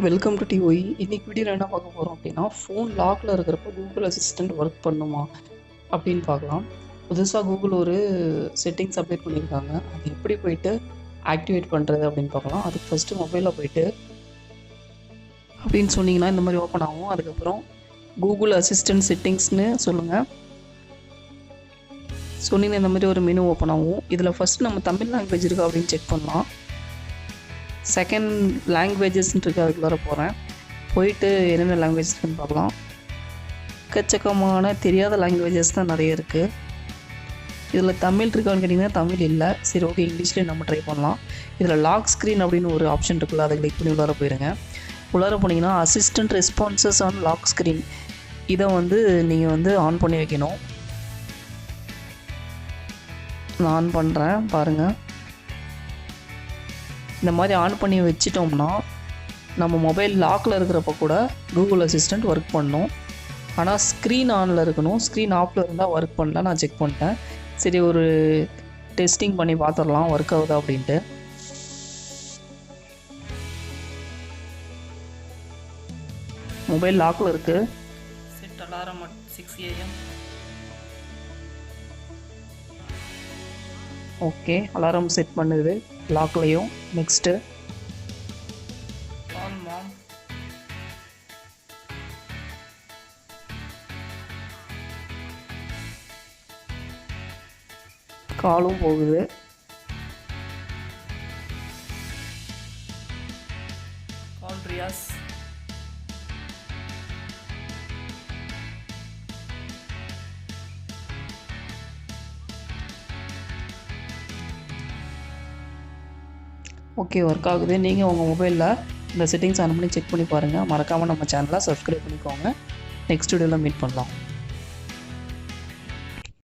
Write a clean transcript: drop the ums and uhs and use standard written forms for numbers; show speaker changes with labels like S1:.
S1: Welcome to dy. இன்னைக்கு வீடியோவில் என்ன பார்க்க போகிறோம் அப்படின்னா, ஃபோன் லாக்கில் இருக்கிறப்ப கூகுள் அசிஸ்டண்ட் ஒர்க் பண்ணுமா அப்படின்னு பார்க்கலாம். புதுசாக கூகுள் ஒரு செட்டிங்ஸ் அப்டேட் பண்ணியிருக்காங்க. அது எப்படி போயிட்டு ஆக்டிவேட் பண்ணுறது அப்படின்னு பார்க்கலாம். அதுக்கு ஃபஸ்ட்டு மொபைலில் போயிட்டு அப்படின்னு சொன்னீங்கன்னா இந்த மாதிரி ஓப்பன் ஆகும். அதுக்கப்புறம் கூகுள் அசிஸ்டன்ட் செட்டிங்ஸ்னு சொல்லுங்கள். சொன்னீங்கன்னா இந்த மாதிரி ஒரு மெனு ஓப்பன் ஆகும். இதில் ஃபஸ்ட்டு நம்ம தமிழ் லாங்குவேஜ் இருக்கா அப்படின்னு செக் பண்ணலாம். செகண்ட் லாங்குவேஜஸ்ன்னு இருக்குது, அதுக்குள்ளார போகிறேன். போயிட்டு என்னென்ன லாங்குவேஜ் இருக்குன்னு பார்க்கலாம். எக்கச்சக்கமான தெரியாத லாங்குவேஜஸ் தான் நிறைய இருக்குது. இதில் தமிழ் இருக்கான்னு கேட்டிங்கன்னா தமிழ் இல்லை. சரி, ஓகே, இங்கிலீஷ்லேயே நம்ம ட்ரை பண்ணலாம். இதில் லாக் ஸ்க்ரீன் அப்படின்னு ஒரு ஆப்ஷன் இருக்குல்ல, அதை கிளிக் பண்ணி உள்ளார போயிருங்க. உள்ளார போனீங்கன்னா assistant responses on lock screen, இதை நீங்கள் ஆன் பண்ணி வைக்கணும். நான் ஆன் பண்ணுறேன் பாருங்கள். இந்த மாதிரி ஆன் பண்ணி வச்சிட்டோம்னா நம்ம மொபைல் லாக்கில் இருக்கிறப்ப கூட கூகுள் அசிஸ்டண்ட் ஒர்க் பண்ணும். ஆனால் ஸ்க்ரீன் ஆனில் இருக்கணும். ஸ்க்ரீன் ஆஃபில் இருந்தால் ஒர்க் பண்ணல. நான் செக் பண்ணிட்டேன். சரி, ஒரு டெஸ்டிங் பண்ணி பார்த்துடலாம் ஒர்க் ஆகுதா அப்படின்ட்டு. மொபைல் லாக்கில் இருக்குது. Set alarm at 6 AM. Okay, alarm set பண்ணுது லாக்லேயும். நெக்ஸ்ட்டு கால் மாம். காலும் போகுது. கால் ரியாஸ். ஓகே, ஒர்க் ஆகுது. நீங்கள் உங்கள் மொபைலில் இந்த செட்டிங்ஸ் ஆன் பண்ணி செக் பண்ணி பாருங்கள். மறக்காமல் நம்ம சேனலை சப்ஸ்கிரைப் பண்ணிக்கோங்க. நெக்ஸ்ட் வீடியோவில் மீட் பண்ணலாம்.